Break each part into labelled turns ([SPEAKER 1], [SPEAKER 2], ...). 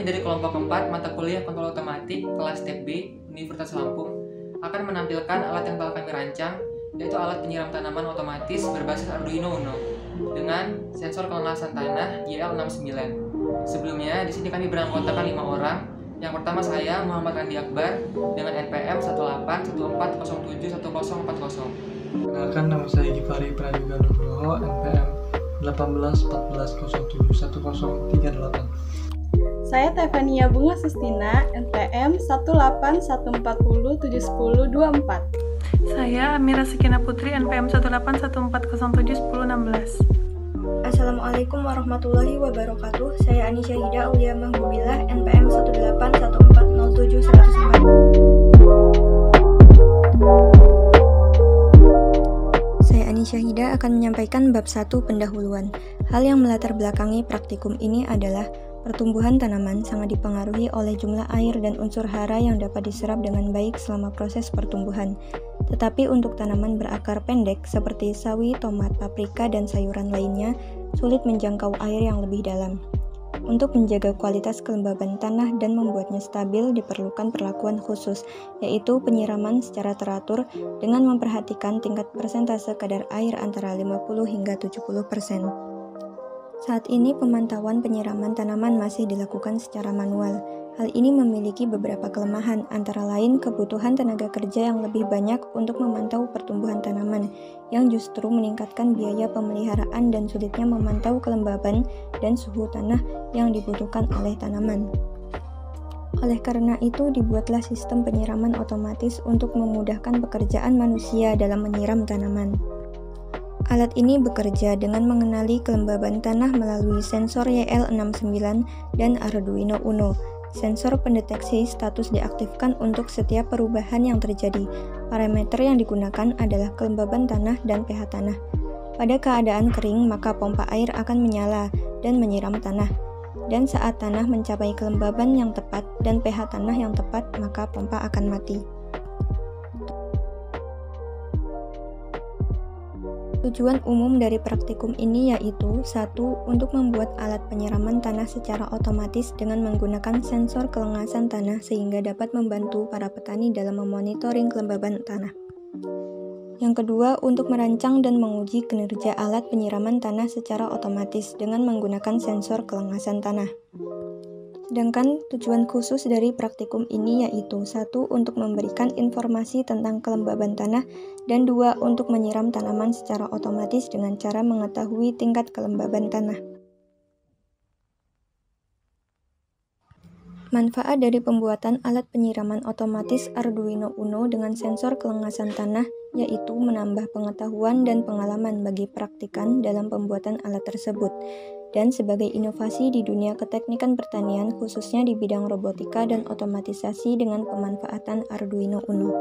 [SPEAKER 1] dari kelompok 4 mata kuliah kontrol otomatik kelas Step B Universitas Lampung akan menampilkan alat yang telah kami rancang, yaitu alat penyiram tanaman otomatis berbasis Arduino Uno dengan sensor kelengasan tanah YL69. Sebelumnya, di sini kami beranggotakan 5 orang. Yang pertama saya, Muhammad Randi Akbar, dengan NPM 18140714040.
[SPEAKER 2] Perkenalkan, nama saya Givari Prayoga Nugroho, NPM 1814071038.
[SPEAKER 3] Saya Tevania Bunga Sustina, NPM 181407024.
[SPEAKER 4] Saya Amira Sekina Putri, NPM 18140701016.
[SPEAKER 5] Assalamualaikum warahmatullahi wabarakatuh. Saya Anisha Hida Aulia Mahbubillah, NPM 181407104. Saya Anisha Hida akan menyampaikan bab 1 pendahuluan. Hal yang melatar belakangi praktikum ini adalah pertumbuhan tanaman sangat dipengaruhi oleh jumlah air dan unsur hara yang dapat diserap dengan baik selama proses pertumbuhan. Tetapi untuk tanaman berakar pendek seperti sawi, tomat, paprika, dan sayuran lainnya, sulit menjangkau air yang lebih dalam. Untuk menjaga kualitas kelembaban tanah dan membuatnya stabil diperlukan perlakuan khusus, yaitu penyiraman secara teratur dengan memperhatikan tingkat persentase kadar air antara 50 hingga 70%. Saat ini pemantauan penyiraman tanaman masih dilakukan secara manual. Hal ini memiliki beberapa kelemahan, antara lain kebutuhan tenaga kerja yang lebih banyak untuk memantau pertumbuhan tanaman, yang justru meningkatkan biaya pemeliharaan dan sulitnya memantau kelembaban dan suhu tanah yang dibutuhkan oleh tanaman. Oleh karena itu, dibuatlah sistem penyiraman otomatis untuk memudahkan pekerjaan manusia dalam menyiram tanaman. Alat ini bekerja dengan mengenali kelembaban tanah melalui sensor YL69 dan Arduino Uno. Sensor pendeteksi status diaktifkan untuk setiap perubahan yang terjadi. Parameter yang digunakan adalah kelembaban tanah dan pH tanah. Pada keadaan kering, maka pompa air akan menyala dan menyiram tanah. Dan saat tanah mencapai kelembaban yang tepat dan pH tanah yang tepat, maka pompa akan mati. Tujuan umum dari praktikum ini yaitu 1. Untuk membuat alat penyiraman tanah secara otomatis dengan menggunakan sensor kelengasan tanah sehingga dapat membantu para petani dalam memonitoring kelembaban tanah. Yang kedua, untuk merancang dan menguji kinerja alat penyiraman tanah secara otomatis dengan menggunakan sensor kelengasan tanah. Sedangkan tujuan khusus dari praktikum ini yaitu 1. Untuk memberikan informasi tentang kelembaban tanah dan 2. Untuk menyiram tanaman secara otomatis dengan cara mengetahui tingkat kelembaban tanah. Manfaat dari pembuatan alat penyiraman otomatis Arduino Uno dengan sensor kelengasan tanah yaitu menambah pengetahuan dan pengalaman bagi praktikan dalam pembuatan alat tersebut, dan sebagai inovasi di dunia keteknikan pertanian khususnya di bidang robotika dan otomatisasi dengan pemanfaatan Arduino Uno.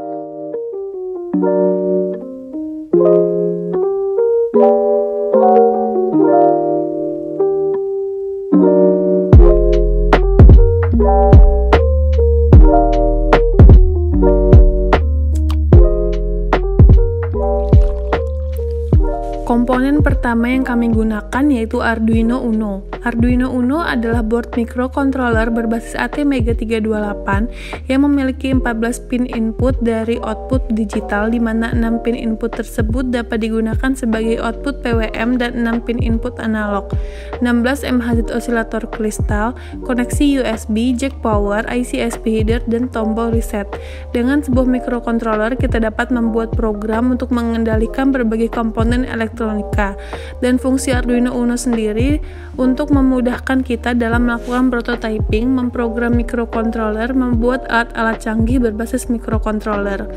[SPEAKER 4] Komponen pertama yang kami gunakan yaitu Arduino Uno. Arduino Uno adalah board microcontroller berbasis ATmega328 yang memiliki 14 pin input dari output digital, di mana 6 pin input tersebut dapat digunakan sebagai output PWM dan 6 pin input analog, 16 MHz osilator kristal, koneksi USB, jack power, IC SP header, dan tombol reset. Dengan sebuah microcontroller kita dapat membuat program untuk mengendalikan berbagai komponen elektronika, dan fungsi Arduino Uno sendiri untuk memudahkan kita dalam melakukan prototyping, memprogram microcontroller, membuat alat-alat canggih berbasis microcontroller.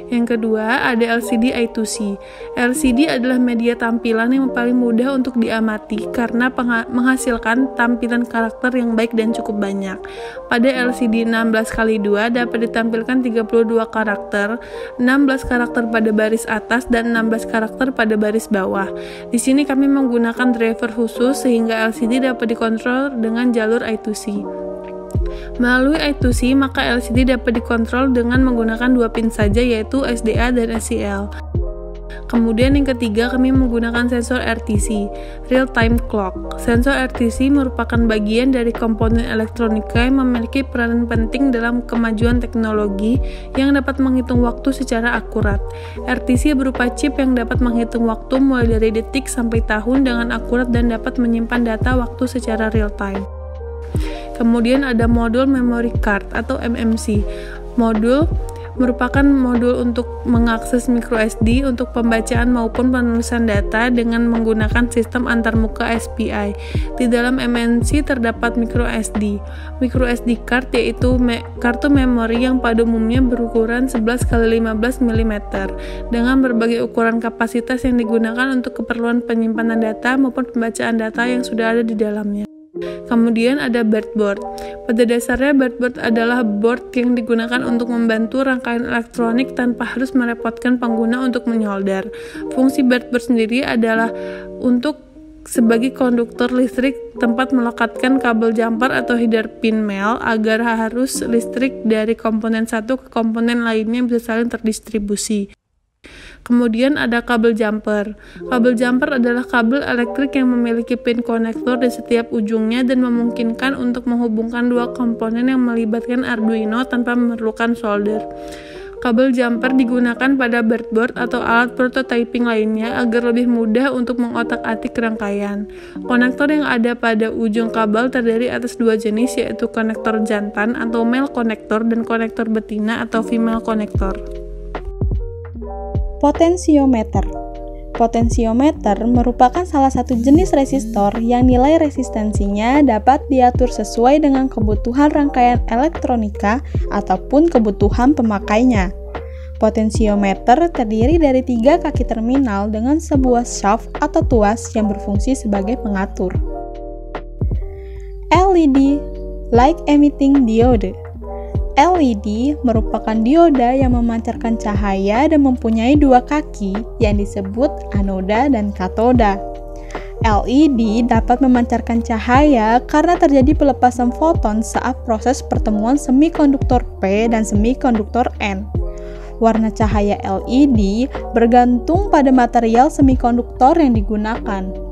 [SPEAKER 4] Yang kedua, ada LCD I2C. LCD adalah media tampilan yang paling mudah untuk diamati karena menghasilkan tampilan karakter yang baik dan cukup banyak. Pada LCD 16x2 dapat ditampilkan 32 karakter, 16 karakter pada baris atas dan 16 karakter pada baris bawah. Di sini kami menggunakan driver khusus sehingga LCD dapat dikontrol dengan jalur I2C. Melalui I2C, maka LCD dapat dikontrol dengan menggunakan 2 pin saja, yaitu SDA dan SCL. Kemudian yang ketiga, kami menggunakan sensor RTC, Real Time Clock. Sensor RTC merupakan bagian dari komponen elektronika yang memiliki peranan penting dalam kemajuan teknologi yang dapat menghitung waktu secara akurat. RTC berupa chip yang dapat menghitung waktu mulai dari detik sampai tahun dengan akurat dan dapat menyimpan data waktu secara real time. Kemudian ada modul memory card atau MMC. Modul merupakan modul untuk mengakses microSD untuk pembacaan maupun penulisan data dengan menggunakan sistem antarmuka SPI. Di dalam MMC terdapat microSD. MicroSD card yaitu kartu memori yang pada umumnya berukuran 11 x 15 mm dengan berbagai ukuran kapasitas yang digunakan untuk keperluan penyimpanan data maupun pembacaan data yang sudah ada di dalamnya. Kemudian ada breadboard. Pada dasarnya breadboard adalah board yang digunakan untuk membantu rangkaian elektronik tanpa harus merepotkan pengguna untuk menyolder. Fungsi breadboard sendiri adalah untuk sebagai konduktor listrik tempat melekatkan kabel jumper atau header pin male agar arus listrik dari komponen satu ke komponen lainnya bisa saling terdistribusi. Kemudian ada kabel jumper. Kabel jumper adalah kabel elektrik yang memiliki pin konektor di setiap ujungnya dan memungkinkan untuk menghubungkan dua komponen yang melibatkan Arduino tanpa memerlukan solder. Kabel jumper digunakan pada breadboard atau alat prototyping lainnya agar lebih mudah untuk mengotak-atik rangkaian. Konektor yang ada pada ujung kabel terdiri atas dua jenis, yaitu konektor jantan atau male konektor dan konektor betina atau female konektor.
[SPEAKER 3] Potensiometer. Potensiometer merupakan salah satu jenis resistor yang nilai resistansinya dapat diatur sesuai dengan kebutuhan rangkaian elektronika ataupun kebutuhan pemakainya. Potensiometer terdiri dari 3 kaki terminal dengan sebuah shaft atau tuas yang berfungsi sebagai pengatur. LED, Light Emitting Diode. LED merupakan dioda yang memancarkan cahaya dan mempunyai 2 kaki yang disebut anoda dan katoda. LED dapat memancarkan cahaya karena terjadi pelepasan foton saat proses pertemuan semikonduktor P dan semikonduktor N. Warna cahaya LED bergantung pada material semikonduktor yang digunakan.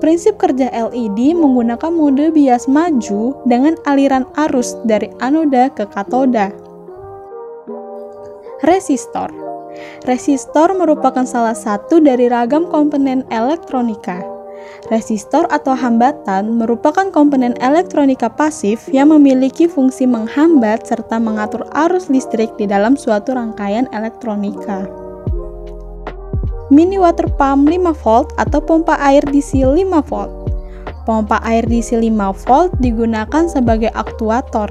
[SPEAKER 3] Prinsip kerja LED menggunakan mode bias maju dengan aliran arus dari anoda ke katoda. Resistor. Resistor merupakan salah satu dari ragam komponen elektronika. Resistor atau hambatan merupakan komponen elektronika pasif yang memiliki fungsi menghambat serta mengatur arus listrik di dalam suatu rangkaian elektronika. Mini water pump 5 volt atau pompa air DC 5 volt. Pompa air DC 5 volt digunakan sebagai aktuator.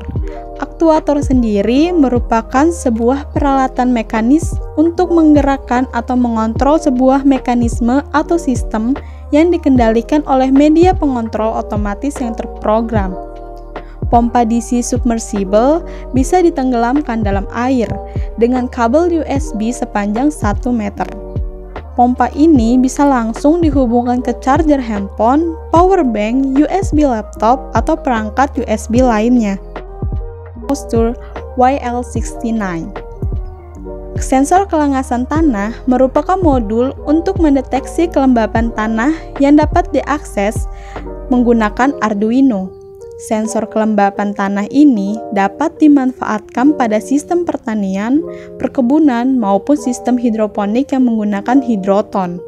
[SPEAKER 3] Aktuator sendiri merupakan sebuah peralatan mekanis untuk menggerakkan atau mengontrol sebuah mekanisme atau sistem yang dikendalikan oleh media pengontrol otomatis yang terprogram. Pompa DC submersible bisa ditenggelamkan dalam air dengan kabel USB sepanjang 1 meter. Pompa ini bisa langsung dihubungkan ke charger handphone, power bank, USB laptop, atau perangkat USB lainnya. Postur YL69. Sensor kelengasan tanah merupakan modul untuk mendeteksi kelembapan tanah yang dapat diakses menggunakan Arduino. Sensor kelembapan tanah ini dapat dimanfaatkan pada sistem pertanian, perkebunan, maupun sistem hidroponik yang menggunakan hidroton.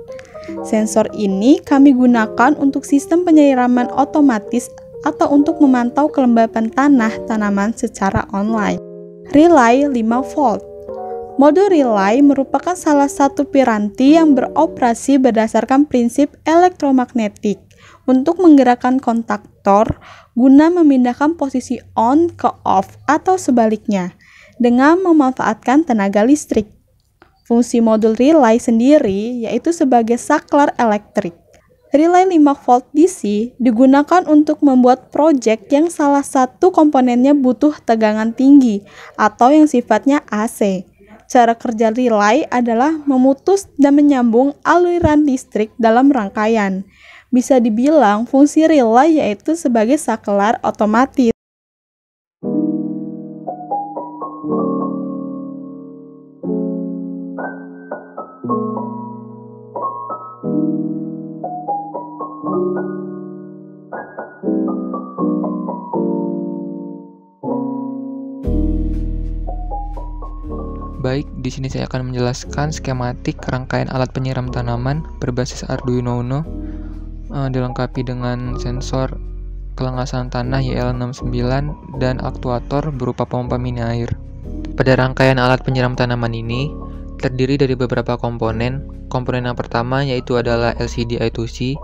[SPEAKER 3] Sensor ini kami gunakan untuk sistem penyiraman otomatis atau untuk memantau kelembapan tanah tanaman secara online. Relay 5 volt. Modul relay merupakan salah satu piranti yang beroperasi berdasarkan prinsip elektromagnetik untuk menggerakkan kontaktor guna memindahkan posisi on ke off atau sebaliknya dengan memanfaatkan tenaga listrik. Fungsi modul relay sendiri yaitu sebagai saklar elektrik. Relay 5 volt DC digunakan untuk membuat proyek yang salah satu komponennya butuh tegangan tinggi atau yang sifatnya AC. Cara kerja relay adalah memutus dan menyambung aliran listrik dalam rangkaian. Bisa dibilang fungsi relay yaitu sebagai saklar otomatis.
[SPEAKER 1] Baik, di sini saya akan menjelaskan skematik rangkaian alat penyiram tanaman berbasis Arduino Uno, dilengkapi dengan sensor kelengasan tanah YL69 dan aktuator berupa pompa mini air. Pada rangkaian alat penyiram tanaman ini terdiri dari beberapa komponen. Komponen yang pertama yaitu adalah LCD I2C.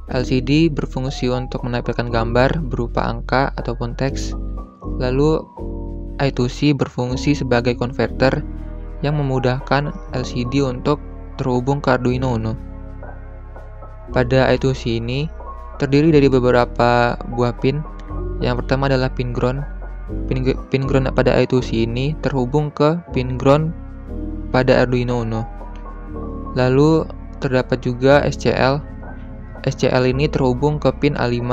[SPEAKER 1] LCD berfungsi untuk menampilkan gambar berupa angka ataupun teks. Lalu I2C berfungsi sebagai konverter yang memudahkan LCD untuk terhubung ke Arduino Uno. Pada I2C ini terdiri dari beberapa buah pin. Yang pertama adalah pin ground. Pin ground pada I2C ini terhubung ke pin ground pada Arduino Uno. Lalu terdapat juga SCL. SCL ini terhubung ke pin A5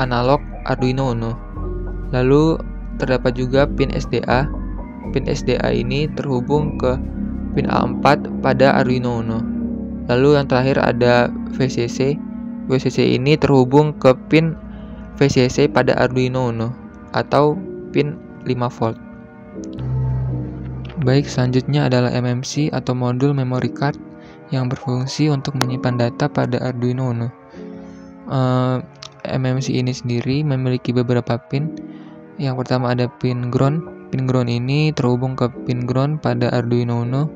[SPEAKER 1] analog Arduino Uno. Lalu terdapat juga pin SDA. Pin SDA ini terhubung ke pin A4 pada Arduino Uno. Lalu yang terakhir ada VCC. VCC ini terhubung ke pin VCC pada Arduino Uno atau pin 5 volt. Baik, selanjutnya adalah MMC atau modul memory card yang berfungsi untuk menyimpan data pada Arduino Uno. MMC ini sendiri memiliki beberapa pin. Yang pertama ada pin ground. Pin ground ini terhubung ke pin ground pada Arduino Uno.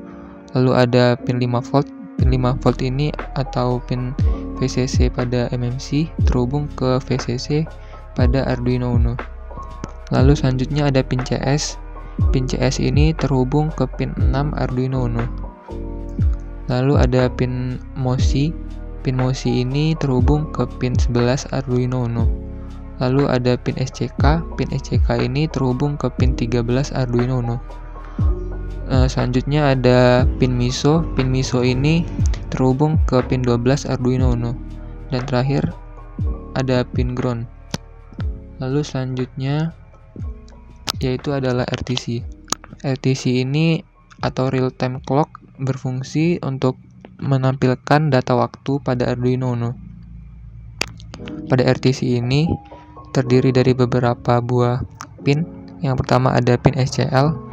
[SPEAKER 1] Lalu ada pin 5 volt. Pin 5 volt ini atau pin VCC pada MMC terhubung ke VCC pada Arduino Uno. Lalu selanjutnya ada pin CS. Pin CS ini terhubung ke pin 6 Arduino Uno. Lalu ada pin MOSI. Pin MOSI ini terhubung ke pin 11 Arduino Uno. Lalu ada pin SCK. Pin SCK ini terhubung ke pin 13 Arduino Uno. Selanjutnya ada pin MISO. Pin MISO ini terhubung ke pin 12 Arduino Uno. Dan terakhir ada pin ground. Lalu selanjutnya yaitu adalah RTC. RTC ini atau real time clock berfungsi untuk menampilkan data waktu pada Arduino Uno. Pada RTC ini terdiri dari beberapa buah pin. Yang pertama ada pin SCL.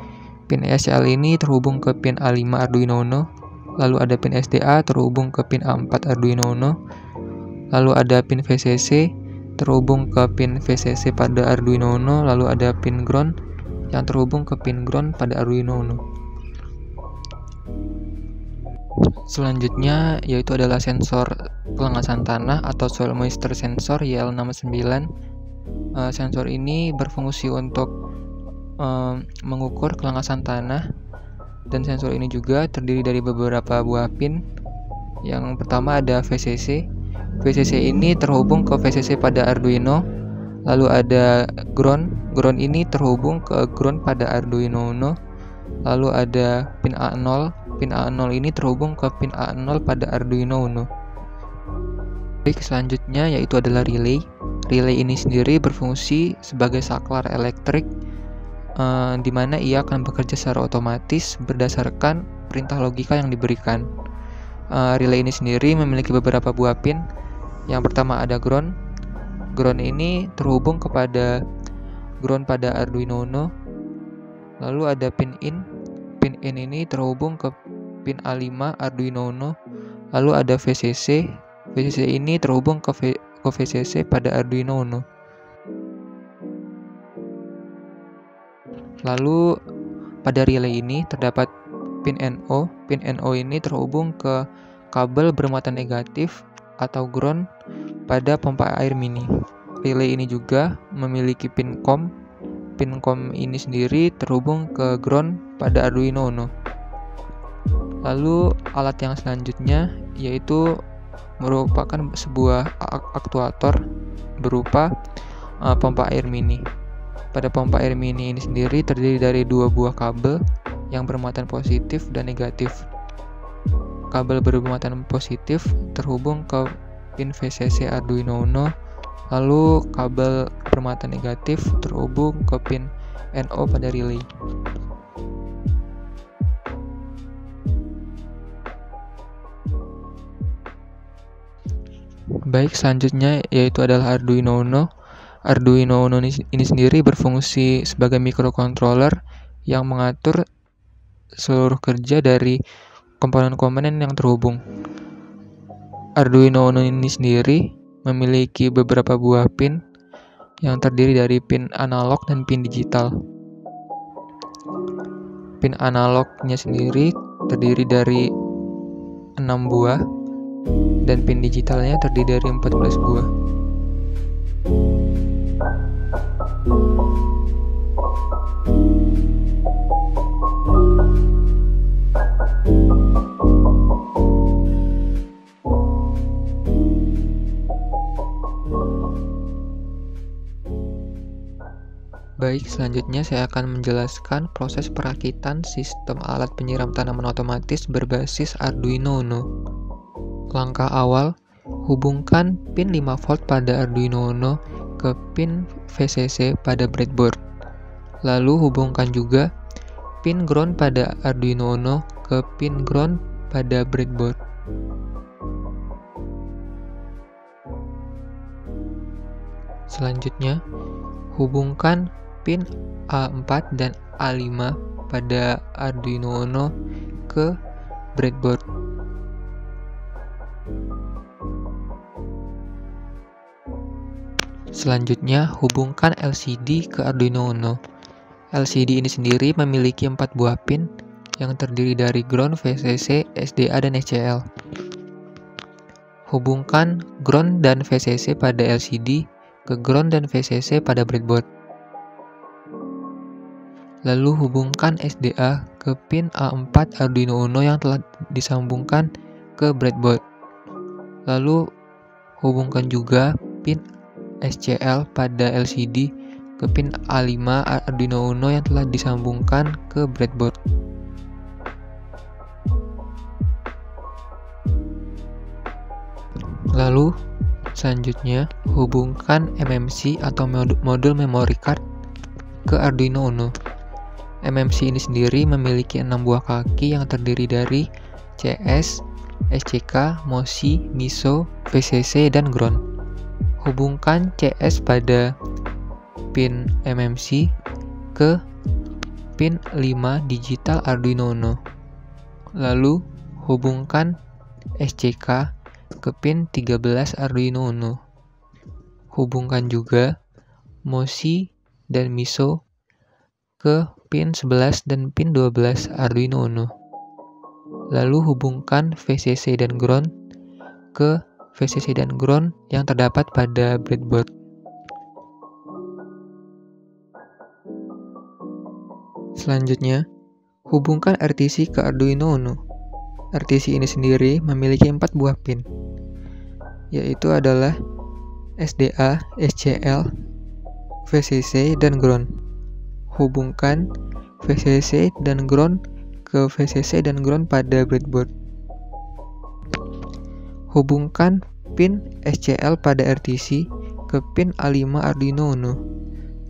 [SPEAKER 1] Pin SCL ini terhubung ke pin A5 Arduino Uno. Lalu ada pin SDA terhubung ke pin A4 Arduino Uno. Lalu ada pin VCC terhubung ke pin VCC pada Arduino Uno. Lalu ada pin ground yang terhubung ke pin ground pada Arduino Uno. Selanjutnya yaitu adalah sensor kelengasan tanah atau soil moisture sensor YL69. Sensor ini berfungsi untuk mengukur kelengasan tanah, dan sensor ini juga terdiri dari beberapa buah pin. Yang pertama ada VCC. VCC ini terhubung ke VCC pada Arduino. Lalu ada ground. Ground ini terhubung ke ground pada Arduino Uno. Lalu ada pin A0. Pin A0 ini terhubung ke pin A0 pada Arduino Uno. Baik, selanjutnya yaitu adalah relay. Relay ini sendiri berfungsi sebagai saklar elektrik, di mana ia akan bekerja secara otomatis berdasarkan perintah logika yang diberikan. Relay ini sendiri memiliki beberapa buah pin. Yang pertama ada ground. Ground ini terhubung kepada ground pada Arduino Uno. Lalu ada pin in. Pin in ini terhubung ke pin A5 Arduino Uno. Lalu ada VCC. VCC ini terhubung ke VCC pada Arduino Uno. Lalu pada relay ini terdapat pin NO. Pin NO ini terhubung ke kabel bermuatan negatif atau ground pada pompa air mini. Relay ini juga memiliki pin COM. Pin COM ini sendiri terhubung ke ground pada Arduino Uno. Lalu alat yang selanjutnya yaitu merupakan sebuah aktuator berupa pompa air mini. Pada pompa air mini ini sendiri terdiri dari dua buah kabel yang bermuatan positif dan negatif. Kabel bermuatan positif terhubung ke pin VCC Arduino Uno. Lalu kabel bermuatan negatif terhubung ke pin NO pada relay. Baik, selanjutnya yaitu adalah Arduino Uno. Arduino Uno ini sendiri berfungsi sebagai microcontroller yang mengatur seluruh kerja dari komponen-komponen yang terhubung. Arduino Uno ini sendiri memiliki beberapa buah pin yang terdiri dari pin analog dan pin digital. Pin analognya sendiri terdiri dari 6 buah dan pin digitalnya terdiri dari 14 buah. Baik, selanjutnya saya akan menjelaskan proses perakitan sistem alat penyiram tanaman otomatis berbasis Arduino Uno. Langkah awal, hubungkan pin 5 volt pada Arduino Uno ke pin VCC pada breadboard. Lalu hubungkan juga pin ground pada Arduino Uno ke pin ground pada breadboard. Selanjutnya, hubungkan pin A4 dan A5 pada Arduino Uno ke breadboard. Selanjutnya, hubungkan LCD ke Arduino Uno. LCD ini sendiri memiliki 4 buah pin yang terdiri dari ground, VCC, SDA, dan SCL. Hubungkan ground dan VCC pada LCD ke ground dan VCC pada breadboard. Lalu hubungkan SDA ke pin A4 Arduino Uno yang telah disambungkan ke breadboard. Lalu hubungkan juga pin SCL pada LCD ke pin A5 Arduino Uno yang telah disambungkan ke breadboard. Lalu selanjutnya hubungkan MMC atau modul memory card ke Arduino Uno. MMC ini sendiri memiliki 6 buah kaki yang terdiri dari CS, SCK, MOSI, MISO, VCC, dan ground. Hubungkan CS pada pin MMC ke pin 5 digital Arduino Uno. Lalu hubungkan SCK ke pin 13 Arduino Uno. Hubungkan juga MOSI dan MISO ke pin 11 dan pin 12 Arduino Uno. Lalu hubungkan VCC dan ground ke VCC dan ground yang terdapat pada breadboard. Selanjutnya, hubungkan RTC ke Arduino Uno. RTC ini sendiri memiliki 4 buah pin, yaitu adalah SDA, SCL, VCC, dan ground. Hubungkan VCC dan ground ke VCC dan ground pada breadboard. Hubungkan pin SCL pada RTC ke pin A5 Arduino Uno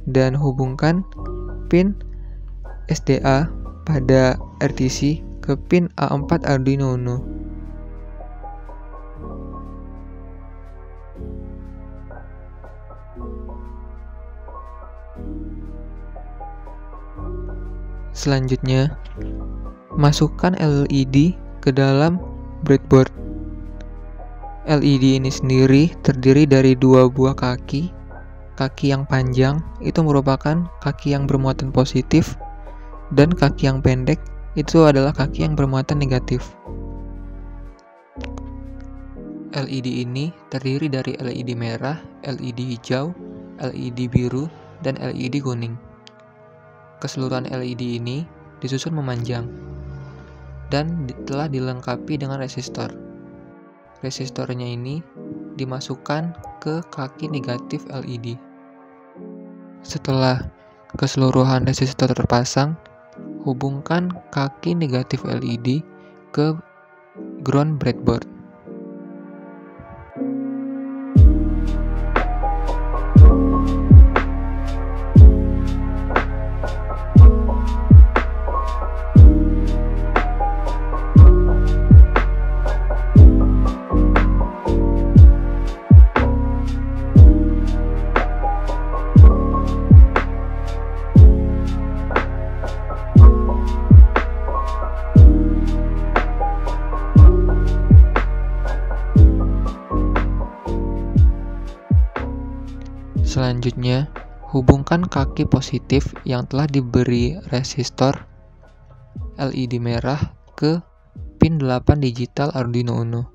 [SPEAKER 1] dan hubungkan pin SDA pada RTC ke pin A4 Arduino Uno. Selanjutnya, masukkan LED ke dalam breadboard. LED ini sendiri terdiri dari 2 buah kaki. Kaki yang panjang itu merupakan kaki yang bermuatan positif, dan kaki yang pendek itu adalah kaki yang bermuatan negatif. LED ini terdiri dari LED merah, LED hijau, LED biru, dan LED kuning. Keseluruhan LED ini disusun memanjang dan telah dilengkapi dengan resistor. Resistornya ini dimasukkan ke kaki negatif LED. Setelah keseluruhan resistor terpasang, hubungkan kaki negatif LED ke ground breadboard. Selanjutnya, hubungkan kaki positif yang telah diberi resistor LED merah ke pin 8 digital Arduino Uno,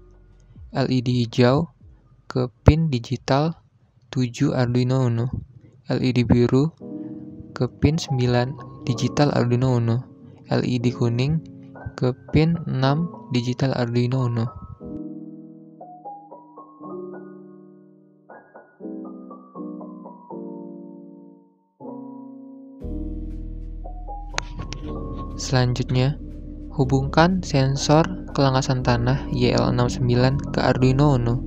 [SPEAKER 1] LED hijau ke pin digital 7 Arduino Uno, LED biru ke pin 9 digital Arduino Uno, LED kuning ke pin 6 digital Arduino Uno. Selanjutnya, hubungkan sensor kelangasan tanah YL69 ke Arduino Uno.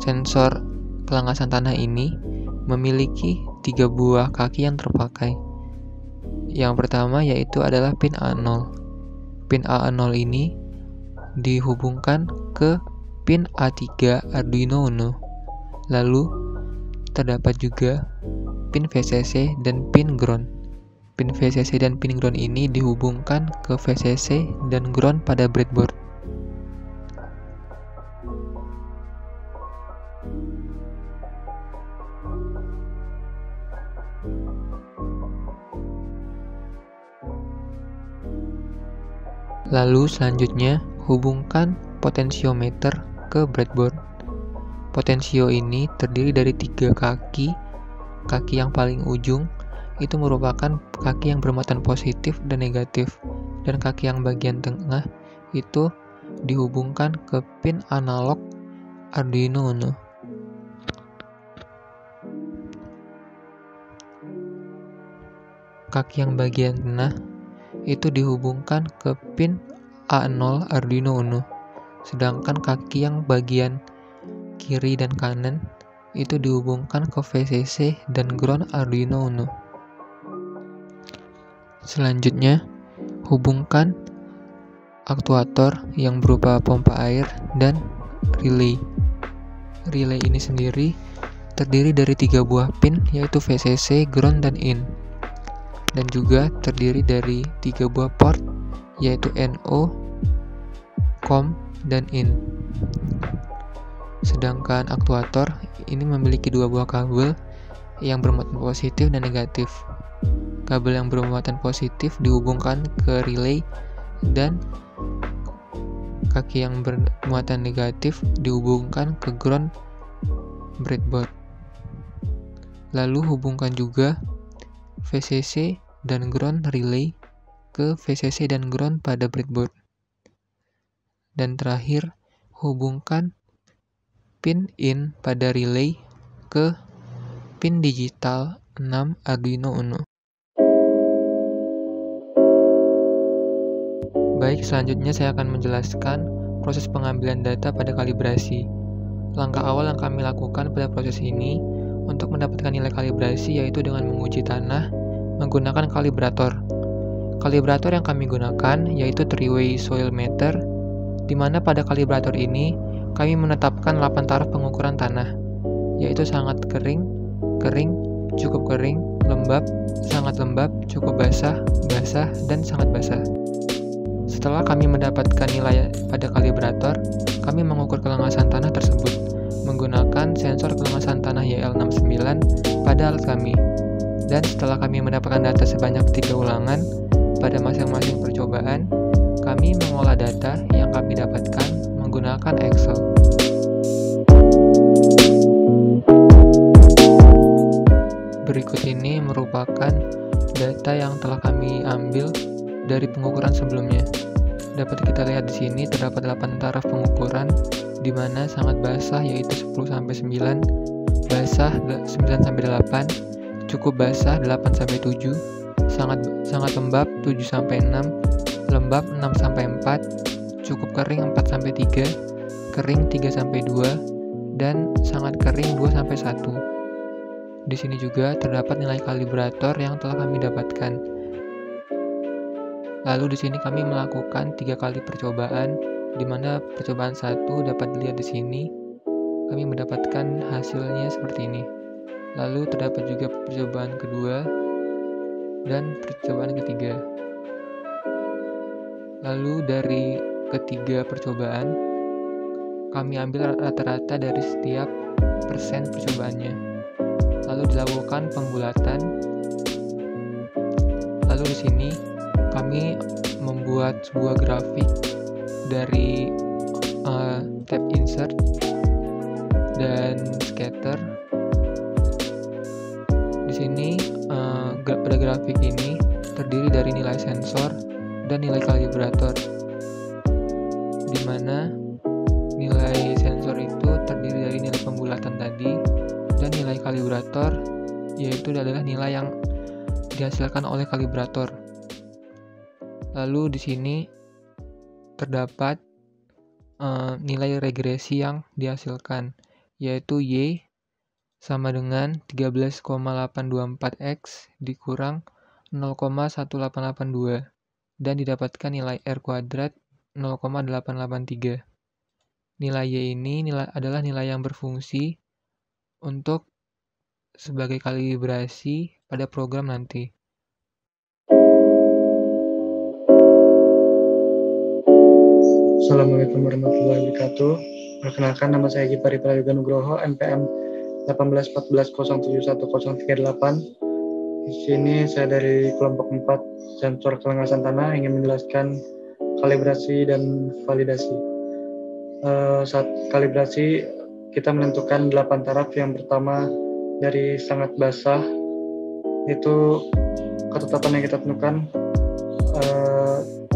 [SPEAKER 1] Sensor kelangasan tanah ini memiliki 3 buah kaki yang terpakai. Yang pertama yaitu adalah pin A0. Pin A0 ini dihubungkan ke pin A3 Arduino Uno. Lalu terdapat juga pin VCC dan pin ground. Pin VCC dan pin ground ini dihubungkan ke VCC dan ground pada breadboard. Lalu selanjutnya hubungkan potensiometer ke breadboard. Potensio ini terdiri dari 3 kaki. Kaki yang paling ujung itu merupakan kaki yang bermuatan positif dan negatif, dan kaki yang bagian tengah itu dihubungkan ke pin analog Arduino Uno. Kaki yang bagian tengah itu dihubungkan ke pin A0 Arduino Uno, sedangkan kaki yang bagian kiri dan kanan itu dihubungkan ke VCC dan ground Arduino Uno. Selanjutnya, hubungkan aktuator yang berupa pompa air dan relay. Relay ini sendiri terdiri dari 3 buah pin, yaitu VCC, ground, dan in. Dan juga terdiri dari 3 buah port, yaitu NO, COM, dan in. Sedangkan aktuator ini memiliki 2 buah kabel yang bermuatan positif dan negatif. Kabel yang bermuatan positif dihubungkan ke relay dan kaki yang bermuatan negatif dihubungkan ke ground breadboard. Lalu hubungkan juga VCC dan ground relay ke VCC dan ground pada breadboard. Dan terakhir, hubungkan pin in pada relay ke pin digital 6 Arduino Uno. Baik, selanjutnya saya akan menjelaskan proses pengambilan data pada kalibrasi. Langkah awal yang kami lakukan pada proses ini untuk mendapatkan nilai kalibrasi yaitu dengan menguji tanah menggunakan kalibrator. Kalibrator yang kami gunakan yaitu 3-way soil meter, di mana pada kalibrator ini kami menetapkan 8 taraf pengukuran tanah, yaitu sangat kering, kering, cukup kering, lembab, sangat lembab, cukup basah, basah, dan sangat basah. Setelah kami mendapatkan nilai pada kalibrator, kami mengukur kelengasan tanah tersebut menggunakan sensor kelengasan tanah YL69 pada alat kami. Dan setelah kami mendapatkan data sebanyak 3 ulangan pada masing-masing percobaan, kami mengolah data yang kami dapatkan menggunakan Excel. Berikut ini merupakan data yang telah kami ambil dari pengukuran sebelumnya. Dapat kita lihat di sini terdapat 8 taraf pengukuran, di mana sangat basah yaitu 10-9, basah 9-8, cukup basah 8-7, sangat lembab 7-6, lembab 6-4, cukup kering 4-3, kering 3-2, dan sangat kering 2-1. Di sini juga terdapat nilai kalibrator yang telah kami dapatkan. Lalu di sini kami melakukan 3 kali percobaan, di mana percobaan 1 dapat dilihat di sini. Kami mendapatkan hasilnya seperti ini. Lalu terdapat juga percobaan kedua dan percobaan ketiga. Lalu dari ketiga percobaan, kami ambil rata-rata dari setiap persen percobaannya. Lalu lalu dilakukan pembulatan. Lalu di sini kami membuat sebuah grafik dari tab insert dan scatter. Di sini pada grafik ini terdiri dari nilai sensor dan nilai kalibrator, di mana nilai sensor itu terdiri dari nilai pembulatan tadi, dan nilai kalibrator yaitu adalah nilai yang dihasilkan oleh kalibrator. Lalu di sini terdapat nilai regresi yang dihasilkan, yaitu Y sama dengan 13,824X dikurang 0,1882, dan didapatkan nilai R kuadrat 0,883. Nilai Y ini adalah nilai yang berfungsi untuk sebagai kalibrasi pada program nanti.
[SPEAKER 2] Assalamualaikum warahmatullahi wabarakatuh. Perkenalkan, nama saya Gipari Prayoga Nugroho, NPM 1814071038. Di sini saya dari kelompok 4 sensor kelengasan tanah ingin menjelaskan kalibrasi dan validasi. Saat kalibrasi kita menentukan 8 taraf. Yang pertama dari sangat basah, itu ketetapan yang kita tentukan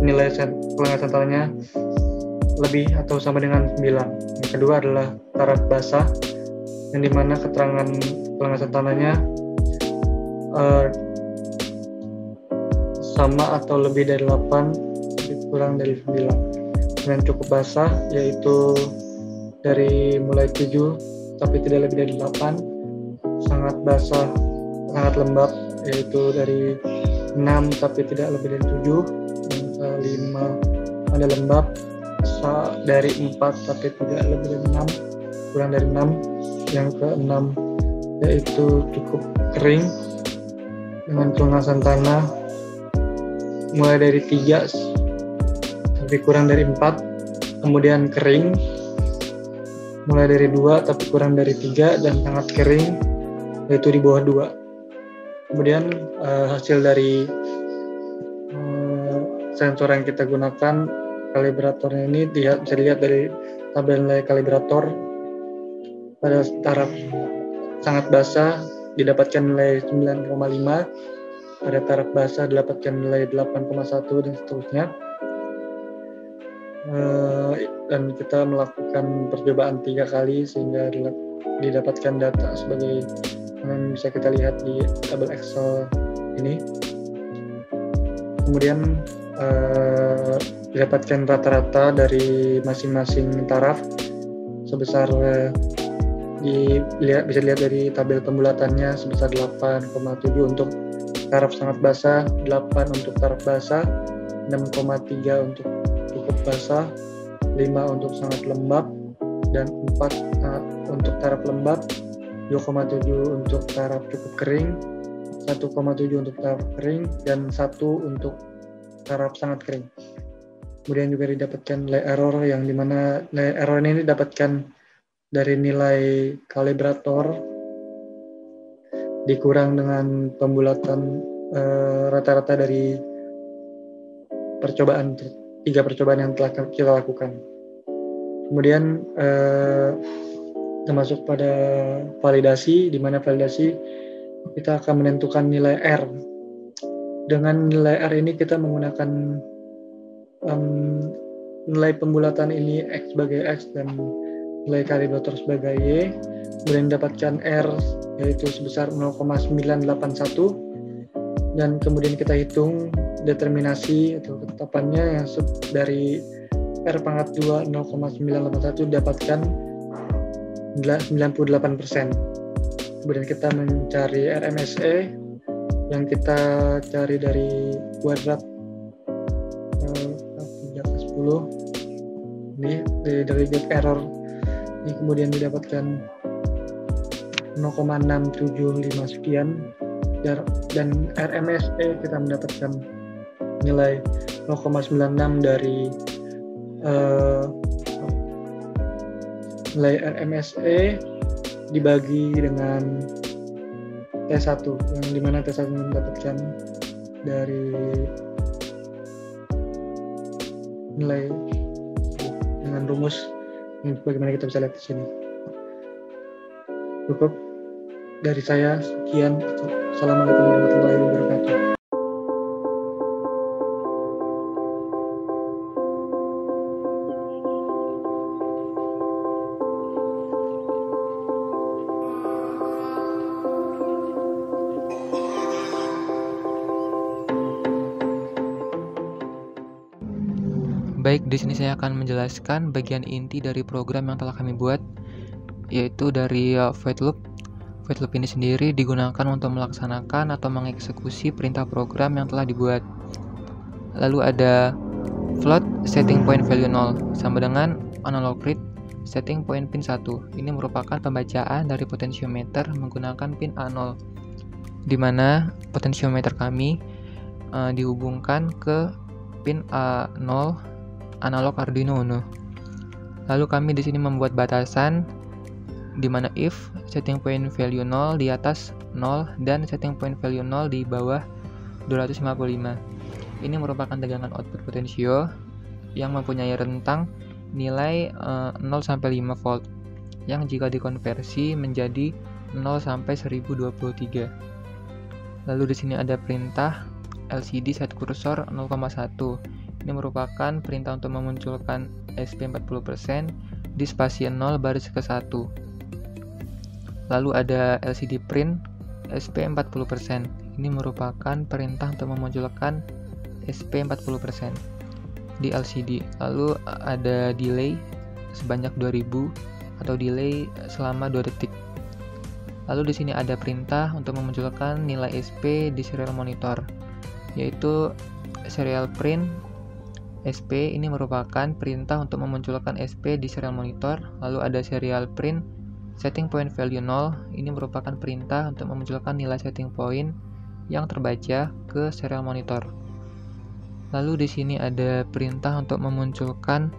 [SPEAKER 2] nilai kelengasan tanahnya lebih atau sama dengan 9. Yang kedua adalah taraf basah, yang dimana keterangan kelengasan tanahnya sama atau lebih dari 8 kurang dari 9. Dan cukup basah yaitu dari mulai 7 tapi tidak lebih dari 8. Sangat basah, sangat lembab yaitu dari 6 tapi tidak lebih dari 7. Yang kelima ada lembab dari 4 tapi tidak lebih dari 6, kurang dari 6. Yang keenam yaitu cukup kering dengan kelengasan tanah mulai dari 3 tapi kurang dari 4, kemudian kering mulai dari 2 tapi kurang dari 3, dan sangat kering yaitu di bawah 2. Kemudian hasil dari sensor yang kita gunakan, kalibratornya ini bisa dilihat dari tabel nilai kalibrator. Pada taraf sangat basah didapatkan nilai 9,5, pada taraf basah didapatkan nilai 8,1 dan seterusnya. Dan kita melakukan percobaan 3 kali sehingga didapatkan data sebagai yang bisa kita lihat di tabel Excel ini. Kemudian didapatkan rata-rata dari masing-masing taraf sebesar bisa dilihat dari tabel pembulatannya sebesar 8,7 untuk taraf sangat basah, 8 untuk taraf basah, 6,3 untuk cukup basah, 5 untuk sangat lembab, dan 4 untuk taraf lembab, 2,7 untuk taraf cukup kering, 1,7 untuk taraf kering, dan 1 untuk taraf sangat kering. Kemudian juga didapatkan nilai error, yang dimana nilai error ini didapatkan dari nilai kalibrator dikurang dengan pembulatan rata-rata dari percobaan 3 percobaan yang telah kita lakukan. Kemudian termasuk pada validasi, di mana validasi kita akan menentukan nilai R. Dengan nilai R ini kita menggunakan nilai pembulatan ini X sebagai X dan nilai kalibrator sebagai Y. Kemudian mendapatkan R yaitu sebesar 0,981, dan kemudian kita hitung determinasi atau ketetapannya yang dari R pangkat 2 0,981 dapatkan 98%. Kemudian kita mencari RMSE yang kita cari dari kuadrat 10 ini dari gap error ini, kemudian didapatkan 0,675 sekian, dan RMSE kita mendapatkan nilai 0,96 dari nilai RMSE dibagi dengan T1 yang dimana T1 mendapatkan dari nilai dengan rumus yang bagaimana kita bisa lihat di sini. Cukup dari saya, sekian. Assalamualaikum warahmatullahi wabarakatuh.
[SPEAKER 1] Baik, di sini saya akan menjelaskan bagian inti dari program yang telah kami buat, yaitu dari void loop. Void loop ini sendiri digunakan untuk melaksanakan atau mengeksekusi perintah program yang telah dibuat. Lalu ada float setting point value 0 sama dengan analog read setting point pin 1. Ini merupakan pembacaan dari potensiometer menggunakan pin A0, di mana potensiometer kami dihubungkan ke pin A0 analog Arduino Uno. Lalu kami di sini membuat batasan di mana if setting point value 0 di atas 0 dan setting point value 0 di bawah 255. Ini merupakan tegangan output potensio yang mempunyai rentang nilai 0 sampai 5 volt yang jika dikonversi menjadi 0 sampai 1023. Lalu di sini ada perintah LCD set cursor 0,1. Ini merupakan perintah untuk memunculkan SP 40% di spasi 0 baris ke-1. Lalu ada LCD print SP 40%. Ini merupakan perintah untuk memunculkan SP 40% di LCD. Lalu ada delay sebanyak 2000 atau delay selama 2 detik. Lalu di sini ada perintah untuk memunculkan nilai SP di serial monitor, yaitu serial print SP. Ini merupakan perintah untuk memunculkan SP di serial monitor. Lalu ada serial print setting point value 0. Ini merupakan perintah untuk memunculkan nilai setting point yang terbaca ke serial monitor. Lalu di sini ada perintah untuk memunculkan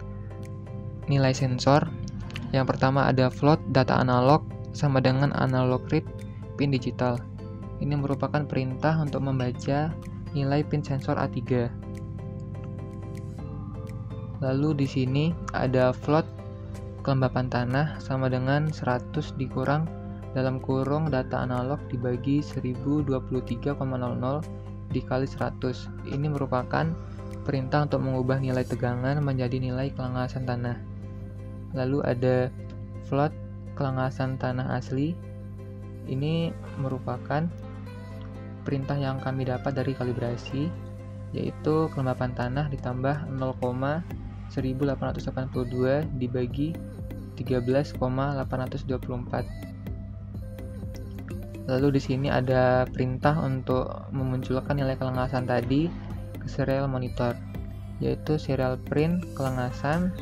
[SPEAKER 1] nilai sensor. Yang pertama ada float data analog sama dengan analog read pin digital. Ini merupakan perintah untuk membaca nilai pin sensor A3. Lalu di sini ada float kelembapan tanah sama dengan 100 dikurang dalam kurung data analog dibagi 1023,00 dikali 100. Ini merupakan perintah untuk mengubah nilai tegangan menjadi nilai kelengasan tanah. Lalu ada float kelengasan tanah asli. Ini merupakan perintah yang kami dapat dari kalibrasi, yaitu kelembapan tanah ditambah 0,1882 dibagi 13,824. Lalu di sini ada perintah untuk memunculkan nilai kelengasan tadi ke serial monitor, yaitu serial print kelengasan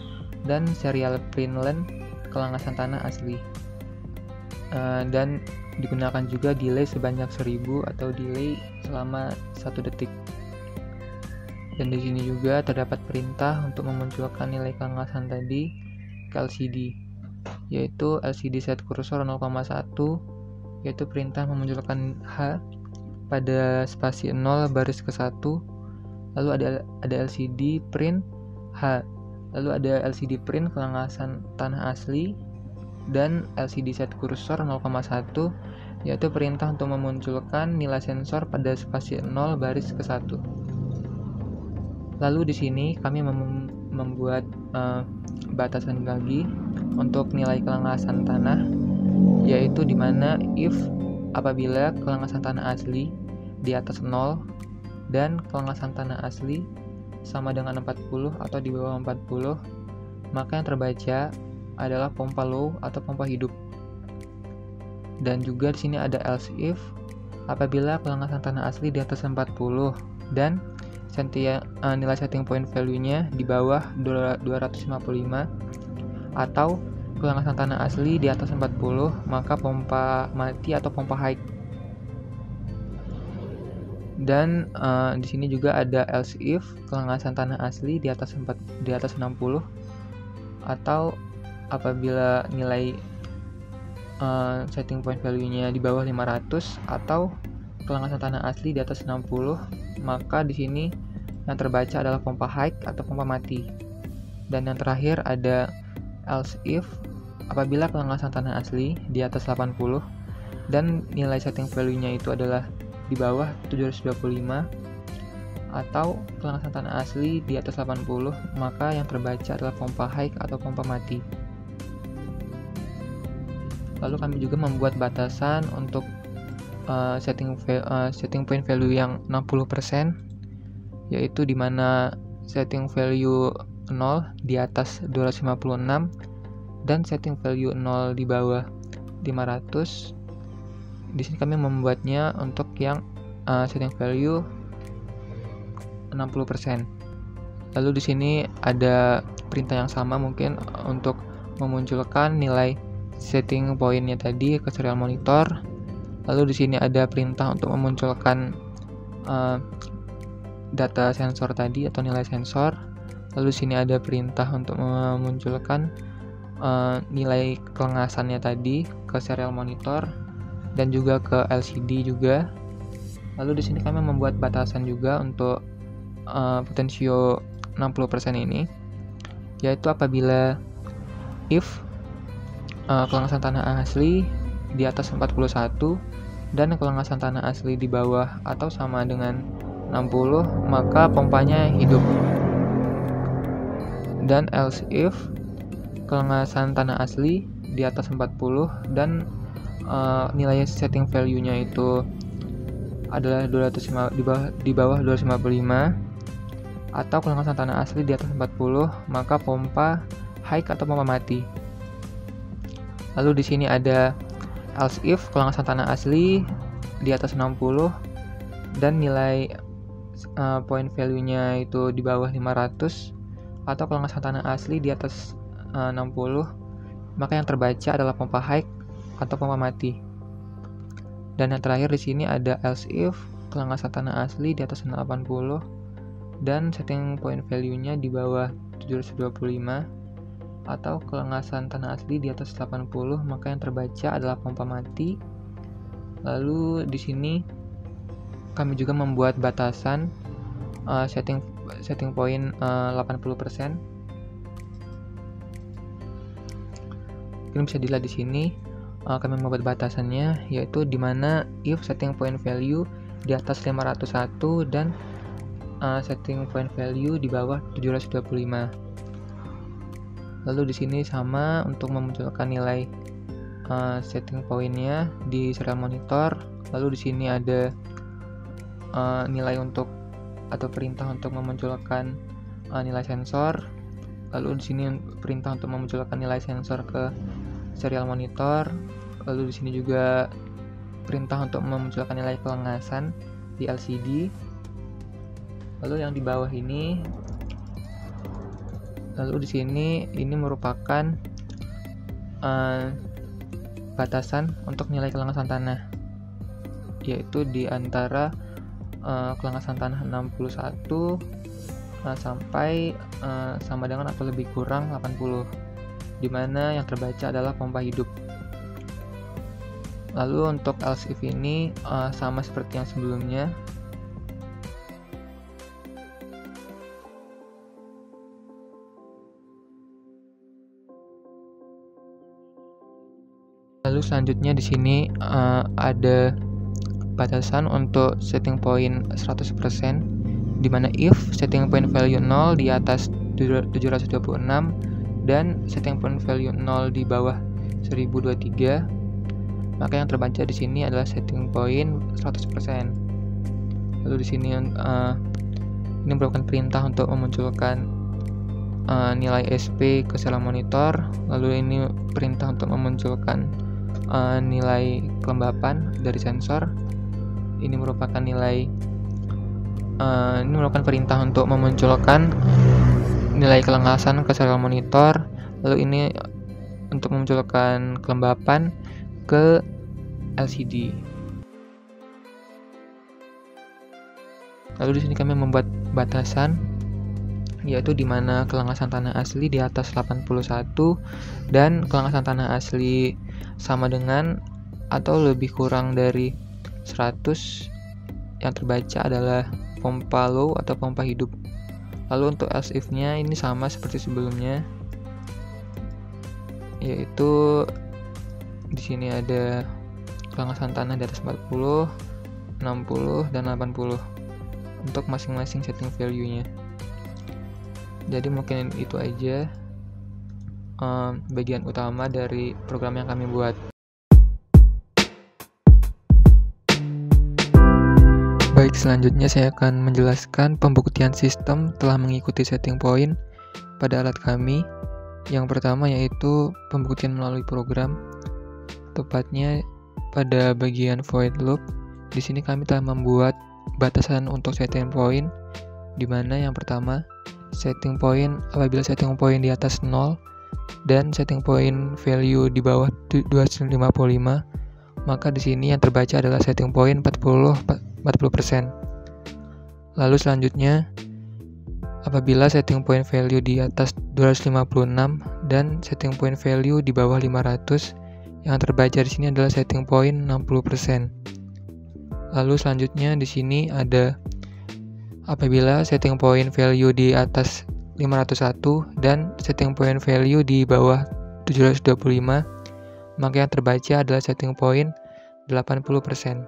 [SPEAKER 1] dan serial print len kelengasan tanah asli. Dan digunakan juga delay sebanyak 1000 atau delay selama 1 detik. Dan di sini juga terdapat perintah untuk memunculkan nilai kelengasan tadi ke LCD, yaitu LCD set cursor 0,1, yaitu perintah memunculkan H pada spasi 0 baris ke-1. Lalu ada LCD print H. Lalu ada LCD print kelengasan tanah asli dan LCD set cursor 0,1, yaitu perintah untuk memunculkan nilai sensor pada spasi 0 baris ke-1. Lalu di sini kami membuat batasan lagi untuk nilai kelengasan tanah, yaitu di mana if apabila kelengasan tanah asli di atas 0 dan kelengasan tanah asli sama dengan 40 atau di bawah 40, maka yang terbaca adalah pompa low atau pompa hidup. Dan juga di sini ada else if apabila kelengasan tanah asli di atas 40 dan nilai setting point value-nya di bawah 255 atau kelengasan tanah asli di atas 40, maka pompa mati atau pompa high. Dan di sini juga ada else if kelengasan tanah asli di atas 60 atau apabila nilai setting point value-nya di bawah 500 atau kelangasan tanah asli di atas 60, maka di sini yang terbaca adalah pompa high atau pompa mati. Dan yang terakhir ada else if, apabila kelangasan tanah asli di atas 80 dan nilai setting value-nya itu adalah di bawah 725 atau kelangasan tanah asli di atas 80, maka yang terbaca adalah pompa high atau pompa mati. Lalu kami juga membuat batasan untuk setting point value yang 60%, yaitu di mana setting value 0 di atas 256 dan setting value 0 di bawah 500. Di sini kami membuatnya untuk yang setting value 60%. Lalu di sini ada perintah yang sama mungkin untuk memunculkan nilai setting pointnya tadi ke serial monitor. Lalu di sini ada perintah untuk memunculkan data sensor tadi atau nilai sensor. Lalu di sini ada perintah untuk memunculkan nilai kelengasannya tadi ke serial monitor dan juga ke LCD juga. Lalu di sini kami membuat batasan juga untuk potensio 60% ini, yaitu apabila if kelangasan tanah asli di atas 41 dan kelangasan tanah asli di bawah atau sama dengan 60, maka pompanya hidup. Dan else if kelangasan tanah asli di atas 40 dan nilai setting value-nya itu adalah 205, di bawah 255 atau kelangasan tanah asli di atas 40, maka pompa high atau pompa mati. Lalu di sini ada else if kelangasan tanah asli di atas 60 dan nilai point value-nya itu di bawah 500 atau kelangasan tanah asli di atas 60, maka yang terbaca adalah pompa high atau pompa mati. Dan yang terakhir di sini ada else if kelangasan tanah asli di atas 80 dan setting point value-nya di bawah 725 atau kelangasan tanah asli di atas 80, maka yang terbaca adalah pompa mati. Lalu di sini kami juga membuat batasan setting point 80%. Ini bisa dilihat di sini kami membuat batasannya, yaitu di mana if setting point value di atas 501 dan setting point value di bawah 725. Lalu di sini sama untuk memunculkan nilai setting point-nya di serial monitor. Lalu di sini ada nilai untuk atau perintah untuk memunculkan nilai sensor. Lalu di sini perintah untuk memunculkan nilai sensor ke serial monitor. Lalu di sini juga perintah untuk memunculkan nilai kelengasan di LCD. Lalu yang di bawah ini, lalu di sini ini merupakan batasan untuk nilai kelengasan tanah, yaitu di antara kelengasan tanah 61 sampai sama dengan atau lebih kurang 80, dimana yang terbaca adalah pompa hidup. Lalu untuk else if ini sama seperti yang sebelumnya. Lalu selanjutnya di sini ada batasan untuk setting point 100%, di mana if setting point value 0 di atas 726 dan setting point value 0 di bawah 1023, maka yang terbaca di sini adalah setting point 100%. Lalu di sini ini merupakan perintah untuk memunculkan nilai SP ke serial monitor. Lalu ini perintah untuk memunculkan nilai kelembapan dari sensor. Ini merupakan perintah untuk memunculkan nilai kelengasan ke serial monitor. Lalu ini untuk memunculkan kelembapan ke LCD. Lalu di sini kami membuat batasan yaitu di mana kelangasan tanah asli di atas 81 dan kelangasan tanah asli sama dengan atau lebih kurang dari 100. Yang terbaca adalah pompa low atau pompa hidup. Lalu untuk else if-nya ini sama seperti sebelumnya, yaitu di sini ada kelangasan tanah di atas 40, 60, dan 80 untuk masing-masing setting value-nya. Jadi mungkin itu aja bagian utama dari program yang kami buat. Baik, selanjutnya saya akan menjelaskan pembuktian sistem telah mengikuti setting point pada alat kami. Yang pertama yaitu pembuktian melalui program, tepatnya pada bagian void loop. Di sini kami telah membuat batasan untuk setting point, di mana yang pertama setting point apabila setting point di atas 0 dan setting point value di bawah 255, maka di sini yang terbaca adalah setting point 40%. Lalu selanjutnya apabila setting point value di atas 256 dan setting point value di bawah 500, yang terbaca di sini adalah setting point 60%. Lalu selanjutnya di sini ada apabila setting point value di atas 501 dan setting point value di bawah 725, maka yang terbaca adalah setting point 80%.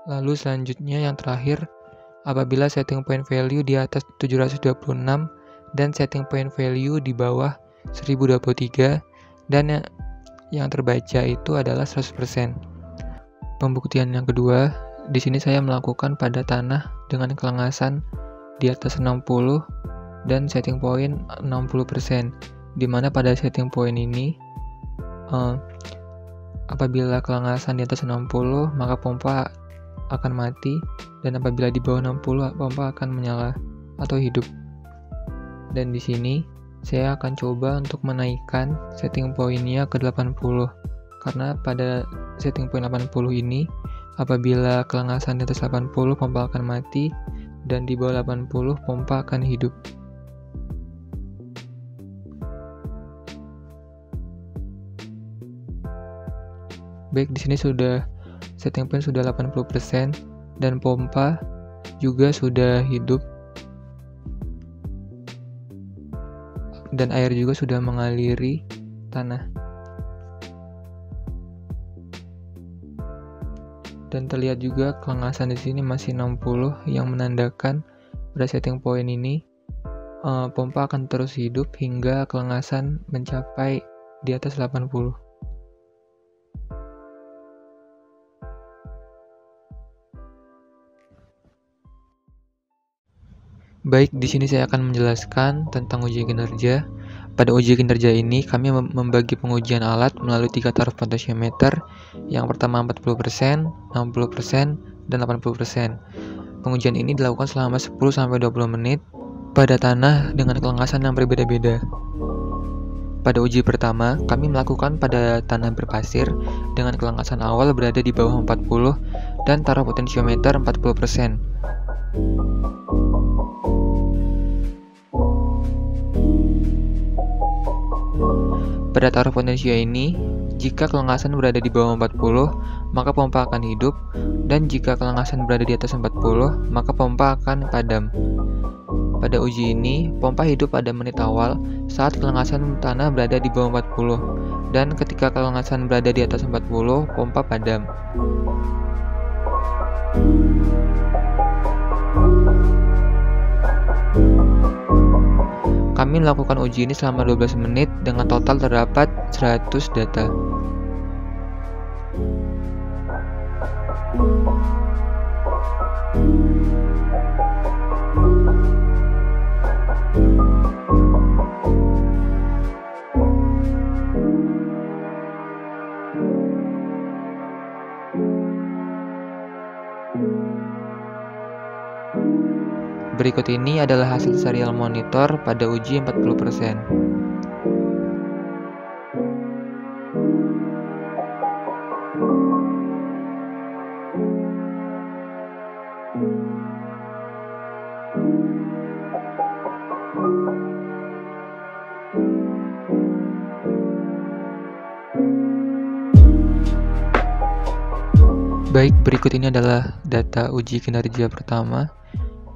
[SPEAKER 1] Lalu selanjutnya yang terakhir, apabila setting point value di atas 726 dan setting point value di bawah 1023 dan yang terbaca itu adalah 100%. Pembuktian yang kedua, di sini saya melakukan pada tanah dengan kelangasan di atas 60 dan setting point 60%, di mana pada setting point ini apabila kelangasan di atas 60 maka pompa akan mati, dan apabila di bawah 60 pompa akan menyala atau hidup. Dan di sini saya akan coba untuk menaikkan setting point-nya ke 80, karena pada setting point 80 ini apabila kelangasan di atas 80 pompa akan mati, dan di bawah 80 pompa akan hidup. Baik, di sini sudah setting point sudah 80% dan pompa juga sudah hidup dan air juga sudah mengaliri tanah. Dan terlihat juga kelangasan di sini masih 60, yang menandakan pada setting point ini pompa akan terus hidup hingga kelangasan mencapai di atas 80. Baik, di sini saya akan menjelaskan tentang uji kinerja. Pada uji kinerja ini, kami membagi pengujian alat melalui 3 taraf potensiometer. Yang pertama 40%, 60%, dan 80%. Pengujian ini dilakukan selama 10-20 menit pada tanah dengan kelangasan yang berbeda-beda. Pada uji pertama, kami melakukan pada tanah berpasir dengan kelangasan awal berada di bawah 40 dan taraf potensiometer 40%. Pada taraf potensio ini, jika kelangasan berada di bawah 40, maka pompa akan hidup, dan jika kelangasan berada di atas 40, maka pompa akan padam. Pada uji ini, pompa hidup pada menit awal saat kelangasan tanah berada di bawah 40, dan ketika kelangasan berada di atas 40, pompa padam. Kami melakukan uji ini selama 12 menit dengan total terdapat 100 data. Berikut ini adalah hasil serial monitor pada uji 40%. Baik, berikut ini adalah data uji kinerja pertama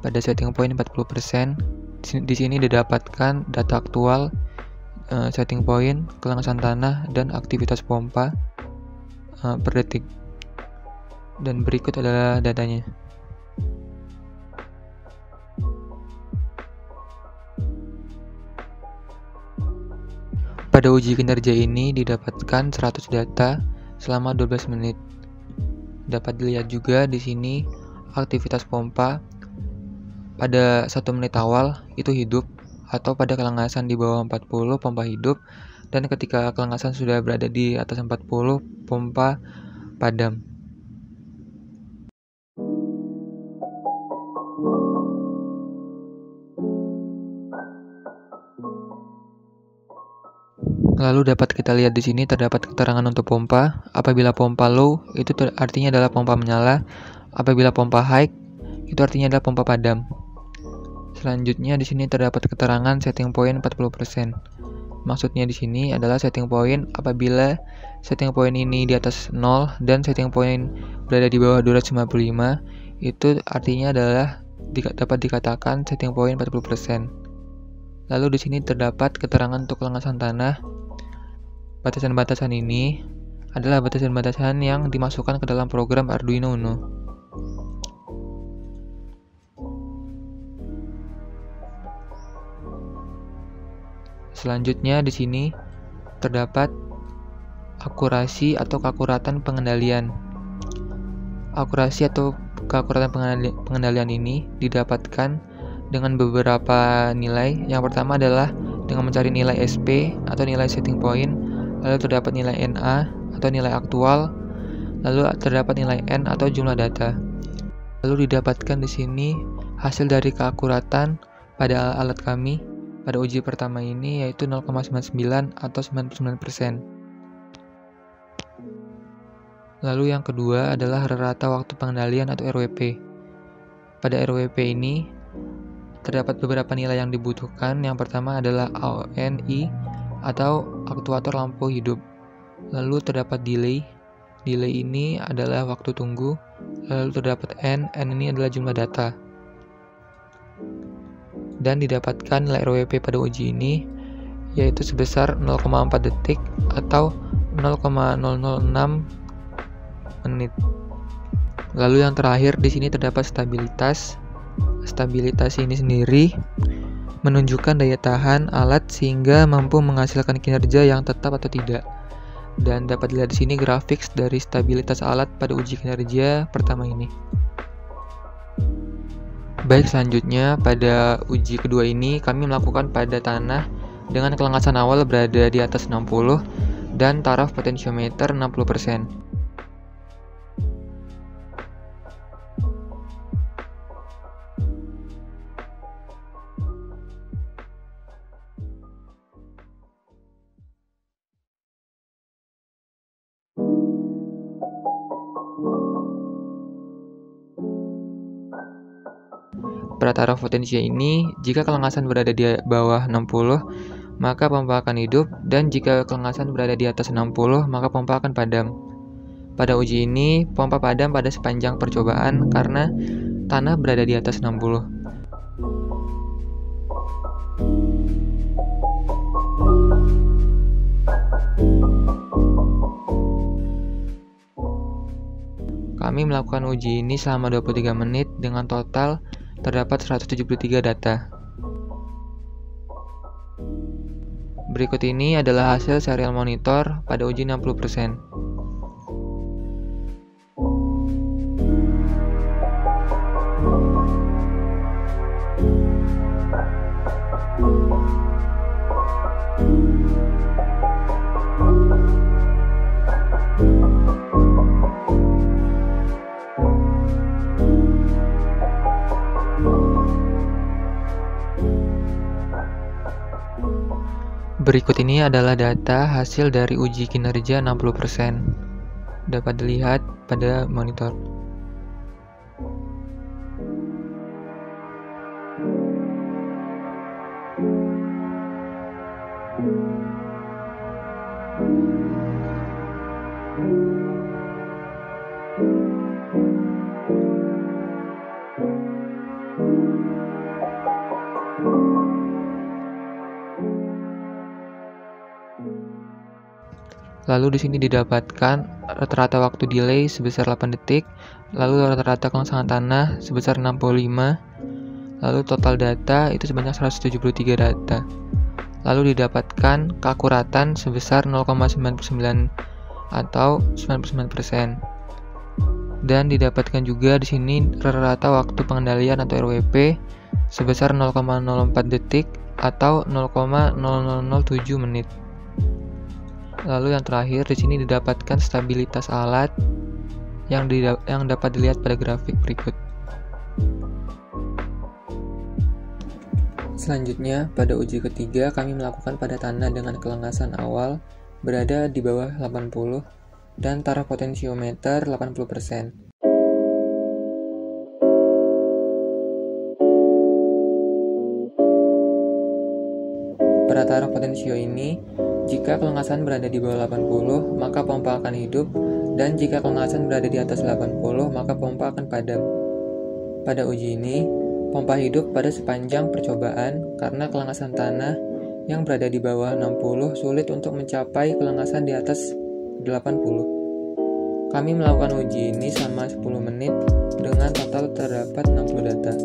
[SPEAKER 1] pada setting point 40%. Di sini didapatkan data aktual, setting point, kelangasan tanah, dan aktivitas pompa per detik. Dan berikut adalah datanya. Pada uji kinerja ini didapatkan 100 data selama 12 menit. Dapat dilihat juga di sini aktivitas pompa pada 1 menit awal itu hidup, atau pada kelangasan di bawah 40 pompa hidup, dan ketika kelangasan sudah berada di atas 40 pompa padam. Lalu dapat kita lihat di sini terdapat keterangan untuk pompa. Apabila pompa low, itu artinya adalah pompa menyala. Apabila pompa high, itu artinya adalah pompa padam. Selanjutnya di sini terdapat keterangan setting point 40%. Maksudnya di sini adalah setting point apabila setting point ini di atas 0 dan setting point berada di bawah 255, itu artinya adalah dapat dikatakan setting point 40%. Lalu di sini terdapat keterangan untuk kelangasan tanah. Batasan-batasan ini adalah batasan-batasan yang dimasukkan ke dalam program Arduino Uno. Selanjutnya di sini terdapat akurasi atau keakuratan pengendalian. Akurasi atau keakuratan pengendalian ini didapatkan dengan beberapa nilai. Yang pertama adalah dengan mencari nilai SP atau nilai setting point, lalu terdapat nilai NA atau nilai aktual, lalu terdapat nilai N atau jumlah data. Lalu didapatkan di sini hasil dari keakuratan pada alat kami pada uji pertama ini, yaitu 0,99 atau 99%. Lalu yang kedua adalah rata waktu pengendalian atau RWP. Pada RWP ini terdapat beberapa nilai yang dibutuhkan. Yang pertama adalah AONI atau aktuator lampu hidup. Lalu terdapat delay. Delay ini adalah waktu tunggu. Lalu terdapat N ini adalah jumlah data. Dan didapatkan nilai RWP pada uji ini yaitu sebesar 0,4 detik atau 0,006 menit. Lalu yang terakhir di sini terdapat stabilitas. Stabilitas ini sendiri menunjukkan daya tahan alat sehingga mampu menghasilkan kinerja yang tetap atau tidak. Dan dapat dilihat di sini grafik dari stabilitas alat pada uji kinerja pertama ini. Baik, selanjutnya pada uji kedua ini kami melakukan pada tanah dengan kelangasan awal berada di atas 60 dan taraf potensiometer 60%. Pada taraf potensi ini, jika kelangasan berada di bawah 60, maka pompa akan hidup, dan jika kelangasan berada di atas 60, maka pompa akan padam. Pada uji ini, pompa padam pada sepanjang percobaan karena tanah berada di atas 60. Kami melakukan uji ini selama 23 menit dengan total terdapat 173 data. Berikut ini adalah hasil serial monitor pada uji 60%. Berikut ini adalah data hasil dari uji kinerja 60%. Dapat dilihat pada monitor. Lalu di sini didapatkan rata-rata waktu delay sebesar 8 detik, lalu rata-rata kelangsungan tanah sebesar 65, lalu total data itu sebanyak 173 data. Lalu didapatkan keakuratan sebesar 0,99 atau 99%. Dan didapatkan juga di sini rata-rata waktu pengendalian atau RWP sebesar 0,04 detik atau 0,0007 menit. Lalu yang terakhir di sini didapatkan stabilitas alat yang dapat dilihat pada grafik berikut. Selanjutnya, pada uji ketiga kami melakukan pada tanah dengan kelengasan awal berada di bawah 80 dan taraf potensiometer 80%. Pada taraf potensio ini, jika kelengasan berada di bawah 80, maka pompa akan hidup, dan jika kelengasan berada di atas 80, maka pompa akan padam. Pada uji ini, pompa hidup pada sepanjang percobaan karena kelengasan tanah yang berada di bawah 60 sulit untuk mencapai kelengasan di atas 80. Kami melakukan uji ini selama 10 menit dengan total terdapat 60 data.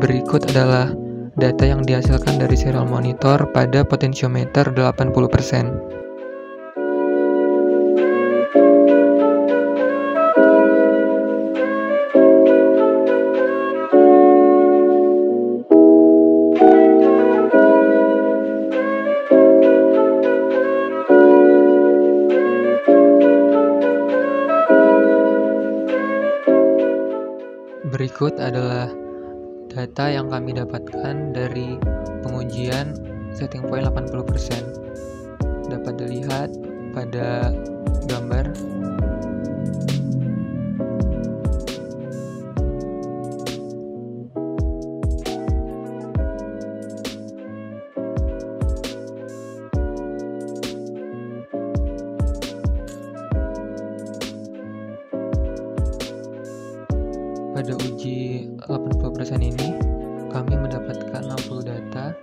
[SPEAKER 1] Berikut adalah data yang dihasilkan dari serial monitor pada potensiometer 80%. Berikut adalah data yang kami dapatkan dari pengujian setting point 80%. Dapat dilihat pada gambar. Pada uji 80% ini, kami mendapatkan 60 data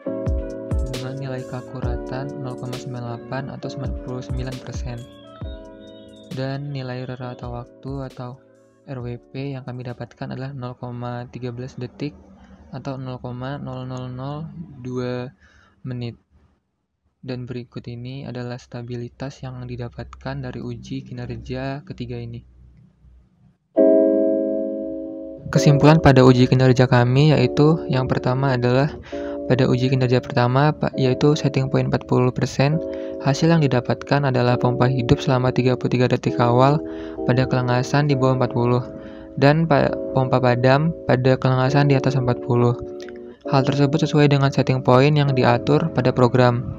[SPEAKER 1] dengan nilai keakuratan 0,98 atau 99%. Dan nilai rata waktu atau RWP yang kami dapatkan adalah 0,13 detik atau 0,0002 menit. Dan berikut ini adalah stabilitas yang didapatkan dari uji kinerja ketiga ini. Kesimpulan pada uji kinerja kami yaitu yang pertama adalah pada uji kinerja pertama yaitu setting point 40%, hasil yang didapatkan adalah pompa hidup selama 33 detik awal pada kelengasan di bawah 40 dan pompa padam pada kelengasan di atas 40. Hal tersebut sesuai dengan setting point yang diatur pada program.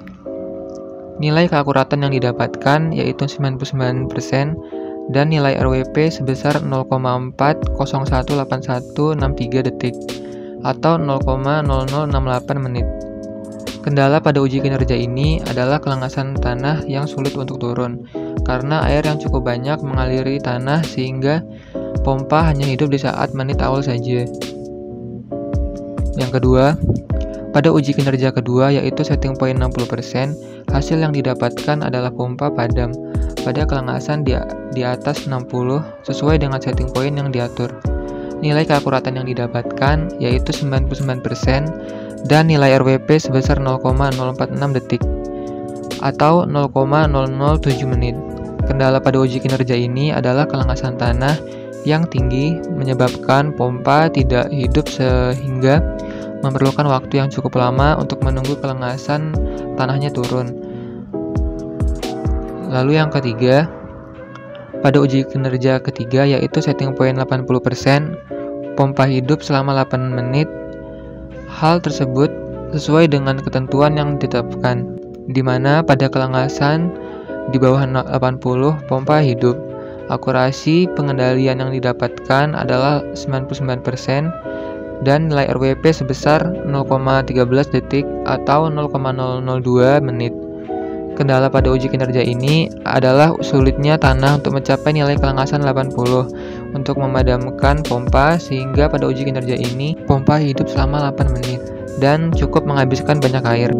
[SPEAKER 1] Nilai keakuratan yang didapatkan yaitu 99% dan nilai RWP sebesar 0,4018163 detik atau 0,0068 menit. Kendala pada uji kinerja ini adalah kelengasan tanah yang sulit untuk turun karena air yang cukup banyak mengaliri tanah sehingga pompa hanya hidup di saat menit awal saja. Yang kedua, pada uji kinerja kedua yaitu setting point 60%, hasil yang didapatkan adalah pompa padam pada kelengasan di atas 60 sesuai dengan setting point yang diatur. Nilai keakuratan yang didapatkan yaitu 99% dan nilai RWP sebesar 0,046 detik atau 0,007 menit. Kendala pada uji kinerja ini adalah kelengasan tanah yang tinggi menyebabkan pompa tidak hidup sehingga memerlukan waktu yang cukup lama untuk menunggu kelengasan tanahnya turun. Lalu yang ketiga, pada uji kinerja ketiga yaitu setting point 80%, pompa hidup selama 8 menit. Hal tersebut sesuai dengan ketentuan yang ditetapkan, di mana pada kelengasan di bawah 80 pompa hidup. Akurasi pengendalian yang didapatkan adalah 99% dan nilai RWP sebesar 0,13 detik atau 0,002 menit. Kendala pada uji kinerja ini adalah sulitnya tanah untuk mencapai nilai kelengasan 80 untuk memadamkan pompa, sehingga pada uji kinerja ini pompa hidup selama 8 menit dan cukup menghabiskan banyak air.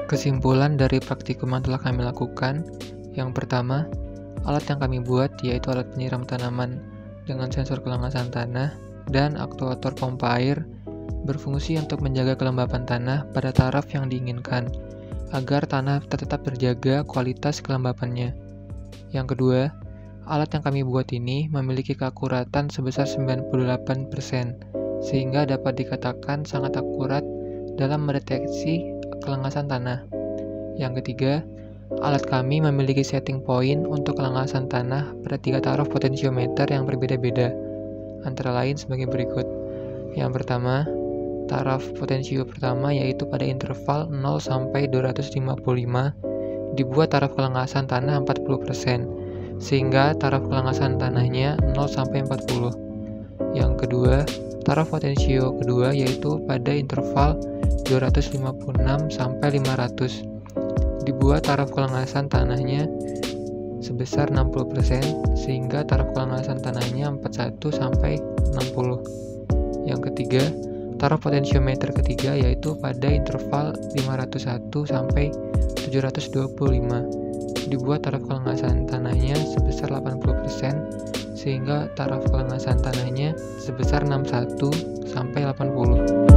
[SPEAKER 1] Kesimpulan dari praktikum yang telah kami lakukan, yang pertama, alat yang kami buat yaitu alat penyiram tanaman dengan sensor kelengasan tanah dan aktuator pompa air berfungsi untuk menjaga kelembapan tanah pada taraf yang diinginkan, agar tanah tetap terjaga kualitas kelembapannya. Yang kedua, alat yang kami buat ini memiliki keakuratan sebesar 98%, sehingga dapat dikatakan sangat akurat dalam mendeteksi kelengasan tanah. Yang ketiga, alat kami memiliki setting point untuk kelengasan tanah pada 3 taraf potensiometer yang berbeda-beda, antara lain sebagai berikut. Yang pertama, taraf potensio pertama yaitu pada interval 0 sampai 255 dibuat taraf kelengasan tanah 40%, sehingga taraf kelengasan tanahnya 0 sampai 40. Yang kedua, taraf potensio kedua yaitu pada interval 256 sampai 500 dibuat taraf kelengasan tanahnya sebesar 60%, sehingga taraf kelengasan tanahnya 41 sampai 60. Yang ketiga, taraf potensiometer ketiga yaitu pada interval 501 sampai 725 dibuat taraf kelengasan tanahnya sebesar 80%, sehingga taraf kelengasan tanahnya sebesar 61 sampai 80.